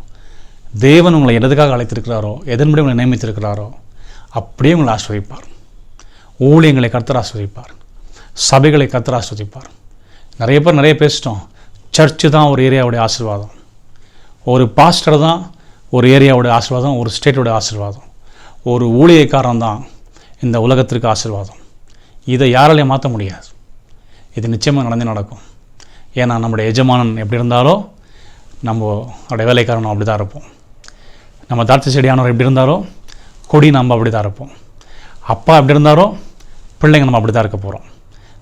தேவன் உங்களை எதுக்காக அழைத்திருக்கிறாரோ, எதன்படி உங்களை நியமித்திருக்கிறாரோ அப்படியே உங்களை ஆஸ்வதிப்பார். ஊழியங்களை கர்த்தர் ஆஸ்வதிப்பார், சபைகளை கர்த்தர் ஆஸ்வதிப்பார். நிறைய பேர் நிறைய பேசிட்டோம். சர்ச்சு தான் ஒரு ஏரியாவுடைய ஆசீர்வாதம், ஒரு பாஸ்டர் தான் ஒரு ஏரியாவுடைய ஆசீர்வாதம், ஒரு ஸ்டேட்டோடைய ஆசீர்வாதம், ஒரு ஊழியக்காரன் தான் இந்த உலகத்திற்கு ஆசீர்வாதம். இதை யாராலையும் மாற்ற முடியாது. இது நிச்சயமாக நடக்கும். ஏன்னா நம்முடைய எஜமானன் எப்படி இருந்தாலோ நம்மளுடைய வேலைக்காரனும் அப்படி தான் இருப்போம். நம்ம திராட்சை செடியானவர் எப்படி இருந்தாரோ கொடி நம்ம அப்படி தான் இருப்போம். அப்பா எப்படி இருந்தாரோ பிள்ளைங்க நம்ம அப்படி தான் இருக்க போகிறோம்.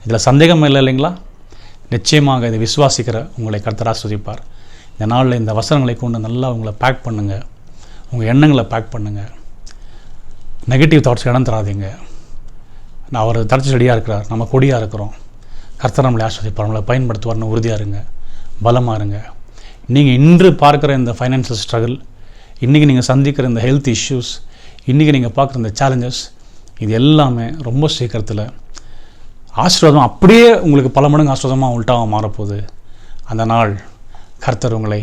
இதில் சந்தேகம் இல்லை இல்லைங்களா? நிச்சயமாக இதை விசுவாசிக்கிற உங்களை கர்த்தர் ஆசீர்வதிப்பார். இந்த நாளில் இந்த வசனங்களை கொண்டு நல்லா உங்களை பேக் பண்ணுங்கள், உங்கள் எண்ணங்களை பேக் பண்ணுங்கள். நெகட்டிவ் தாட்ஸ் இடம் தராதிங்க. நான் அவர் திராட்சை செடியாக இருக்கிறார், நம்ம கொடியாக இருக்கிறோம். கர்த்தர் நம்மளை ஆசீர்வதிப்பார், நம்மளை பயன்படுத்துவார்னு உறுதியாக இருங்க, பலமாக இருங்க. நீங்கள் இன்று பார்க்குற இந்த ஃபைனான்ஷியல் ஸ்ட்ரகிள், இன்றைக்கி நீங்கள் சந்திக்கிற இந்த ஹெல்த் இஷ்யூஸ், இன்றைக்கி நீங்கள் பார்க்குற இந்த சேலஞ்சஸ், இது எல்லாமே ரொம்ப சீக்கிரத்தில் ஆசீர்வாதம் அப்படியே உங்களுக்கு பல மடங்கு ஆசீர்வாதமாக உள்டாக மாறப்போகுது. அந்த நாள் கர்த்தர் உங்களை,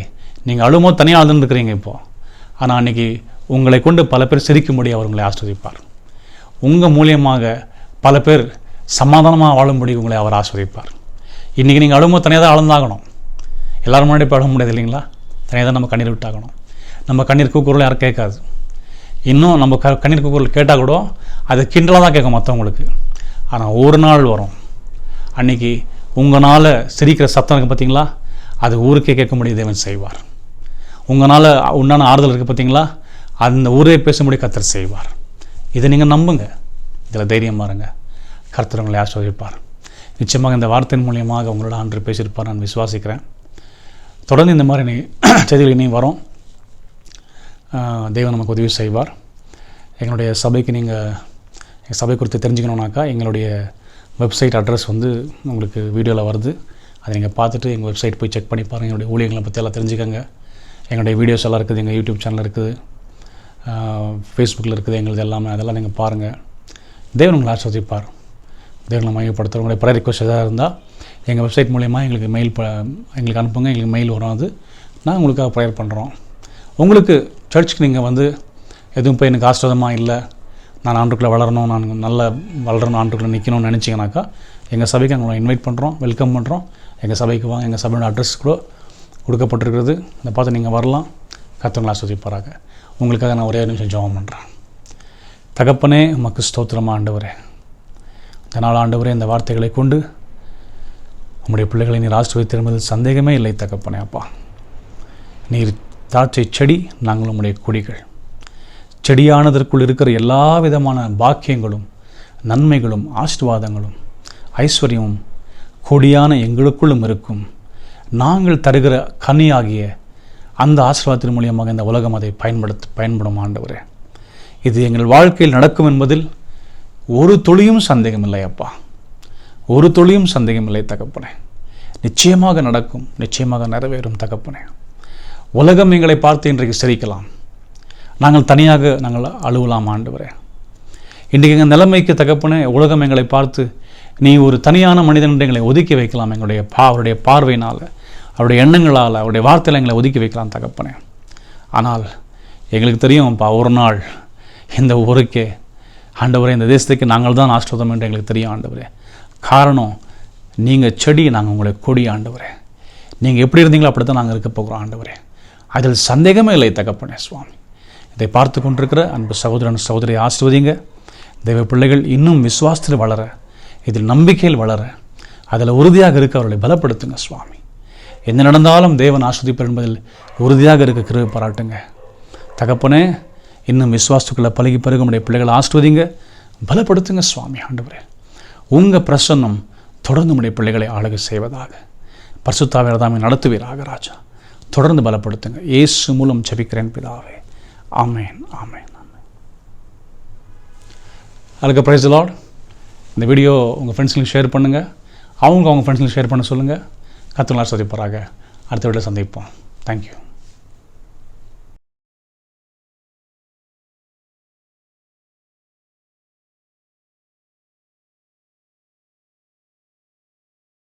நீங்கள் அழும்போது தனியாக அழுதுருக்கிறீங்க இப்போது, ஆனால் அன்றைக்கி உங்களை கொண்டு பல பேர் சிரிக்கும்படி அவர் உங்களை ஆசீர்வதிப்பார். உங்கள் மூலியமாக பல பேர் சமாதானமாக வாழும்படி உங்களை அவர் ஆசீர்வதிப்பார். இன்றைக்கி நீங்கள் அழும்போது தனியாக தான் அழுந்தாகணும். எல்லோரும் முன்னாடி போய் அழ முடியாது இல்லைங்களா? தனியாக தான் நம்ம கண்ணீர் விட்டாகணும். நம்ம கண்ணீர் கூக்குரல் யாரும் கேட்காது. இன்னும் நம்ம கண்ணீர் கூக்குரல் கேட்டால் கூட அது கிண்டலாக தான் கேட்கும் மற்றவங்களுக்கு. ஆனால் ஒரு நாள் வரும், அன்றைக்கி உங்களால் சிரிக்கிற சத்தம் இருக்குது பார்த்தீங்களா, அது ஊருக்கே கேட்க முடியாது, தேவன் செய்வார். உங்களால் உண்டான ஆறுதல் இருக்குது பார்த்தீங்களா, அந்த ஊரே பேச முடிய கர்த்தர் செய்வார். இதை நீங்கள் நம்புங்க, இதில் தைரியமாக இருங்க. கர்த்தர் உங்களை ஆசீர்வதிப்பார். நிச்சயமாக இந்த வார்த்தையின் மூலியமாக உங்களோட ஆண்டவர் பேசியிருப்பார் நான் விசுவாசிக்கிறேன். தொடர்ந்து இந்த மாதிரி செய்திகள் இனி வரும். தேவன் நமக்கு உதவி செய்வார். எங்களுடைய சபைக்கு நீங்கள் எங்கள் சபை குறித்து தெரிஞ்சுக்கணுன்னாக்கா எங்களுடைய வெப்சைட் அட்ரஸ் வந்து உங்களுக்கு வீடியோவில் வருது. அதை நீங்கள் பார்த்துட்டு எங்கள் வெப்சைட் போய் செக் பண்ணி பாருங்கள். எங்களுடைய ஊழியர்களை பற்றி எல்லாம் தெரிஞ்சுக்கோங்க. எங்களுடைய வீடியோஸ் எல்லாம் இருக்குது, எங்கள் யூடியூப் சேனல் இருக்குது, ஃபேஸ்புக்கில் இருக்குது, எங்களுக்கு எல்லாமே அதெல்லாம் நீங்கள் பாருங்கள். தேவன் உங்களை ஆசீர்வதிப்பார். தேவனை மையப்படுத்துகிற உங்களுடைய ப்ரேயர் ரிக்வெஸ்ட் எதாவது இருந்தால் எங்கள் வெப்சைட் மூலயமா எங்களுக்கு எங்களுக்கு அனுப்புங்க. எங்களுக்கு மெயில் வரும், அது நான் உங்களுக்காக ப்ரேயர் பண்ணுறோம். உங்களுக்கு சர்ச்சுக்கு நீங்கள் வந்து எதுவும் போய் எனக்கு ஆசீர்வாதமாக இல்லை, நான் ஆண்டுக்குள்ளே வளரணும், நான் நல்லா வளரணும், ஆண்டுக்குள்ளே நிற்கணும்னு நினச்சிங்கனாக்கா எங்கள் சபைக்கு உங்களை இன்வைட் பண்ணுறோம், வெல்கம் பண்ணுறோம். எங்கள் சபைக்கு வாங்க. எங்கள் சபையோட அட்ரஸ் கூட கொடுக்கப்பட்டிருக்கிறது. இதை பார்த்து நீங்கள் வரலாம். கர்த்தர் ஆசீர்வதிப்பாராக. உங்களுக்காக நான் ஒரே நிமிஷம் ஜெபம் பண்ணுறேன். தகப்பனே, உமக்கு ஸ்தோத்திரமாக ஆண்டவரே, இந்த நாள் ஆண்டவரே இந்த வார்த்தைகளை கொண்டு உம்முடைய பிள்ளைகளை நீர் ஆசீர்வதித்து என்பதில் சந்தேகமே இல்லை. தகப்பனே அப்பா, நீர் திராட்சை செடி, நாங்கள் உம்முடைய கொடிகள். செடியானதற்குள் இருக்கிற எல்லா விதமான பாக்கியங்களும் நன்மைகளும் ஆசீர்வாதங்களும் ஐஸ்வர்யமும் கொடியான எங்களுக்குள்ளும் இருக்கும். நாங்கள் தருகிற கனியாகிய அந்த ஆசீர்வாதத்தின் மூலியமாக இந்த உலகம் அதை பயன்படும் ஆண்டவரே. இது எங்கள் வாழ்க்கையில் நடக்கும் என்பதில் ஒரு துளியும் சந்தேகமில்லை அப்பா, ஒரு துளியும் சந்தேகமில்லை தகப்பனே. நிச்சயமாக நடக்கும், நிச்சயமாக நிறைவேறும் தகப்பனே. உலகம் எங்களை பார்த்து இன்றைக்கு சிரிக்கலாம், நாங்கள் தனியாக நாங்கள் அழுவலாம் ஆண்டவரே. இன்றைக்கு எங்கள் நிலைமைக்கு தகப்பனே உலகம் எங்களை பார்த்து நீ ஒரு தனியான மனிதன் என்று எங்களை ஒதுக்கி வைக்கலாம். எங்களுடைய அவருடைய பார்வையினால், அவருடைய எண்ணங்களால், அவருடைய வார்த்தையில் எங்களை ஒதுக்கி வைக்கலாம் தகப்பனே. ஆனால் எங்களுக்கு தெரியும்ப்பா, ஒரு நாள் இந்த ஊருக்கே ஆண்டவரே, இந்த தேசத்துக்கு நாங்கள் தான் ஆசீர்வாதம் என்று எங்களுக்கு தெரியும் ஆண்டவரே. காரணம், நீங்கள் செடி, நாங்கள் உங்களுடைய கொடி ஆண்டவரே. நீங்கள் எப்படி இருந்தீங்களோ அப்படி தான் நாங்கள் இருக்க போகிறோம் ஆண்டவரே. அதில் சந்தேகமே இல்லை தகப்பனே சுவாமி. இதை பார்த்து கொண்டிருக்கிற அன்பு சகோதரன் சகோதரியை ஆசீர்வதிங்க. தெய்வ பிள்ளைகள் இன்னும் விசுவாசத்தில் வளர, இதில் நம்பிக்கையில் வளர, அதில் உறுதியாக இருக்க அவர்களை பலப்படுத்துங்க சுவாமி. என்ன நடந்தாலும் தேவன் ஆஸ்வதிப்பார் என்பதில் உறுதியாக இருக்க கிருபை பாராட்டுங்க தகப்பனே. இன்னும் விசுவாசத்துக்குள்ளே பழகி பிறகு உடைய பிள்ளைகளை ஆஸ்வதிங்க, பலப்படுத்துங்க சுவாமி ஆண்டவரே. உங்கள் பிரசன்னம் தொடர்ந்து உடைய பிள்ளைகளை ஆளுகை செய்வதாக, பரிசுத்த ஆவியானவரை நடத்துவீராக ராஜா. தொடர்ந்து பலப்படுத்துங்க. இயேசு மூலம் ஜெபிக்கிறேன் பிதாவே, ஆமென், ஆமென், ஆமென். அதுக்கு பிரைஸ் தி லார்ட். இந்த வீடியோ உங்கள் ஃப்ரெண்ட்ஸ்களுக்கு ஷேர் பண்ணுங்கள், அவங்க ஃப்ரெண்ட்ஸ்களுக்கு ஷேர் பண்ண சொல்லுங்கள். கர்த்தர் ஆசீர்வதிப்பாராக. அடுத்த வீடியோவில் சந்திப்போம். தேங்க்யூ.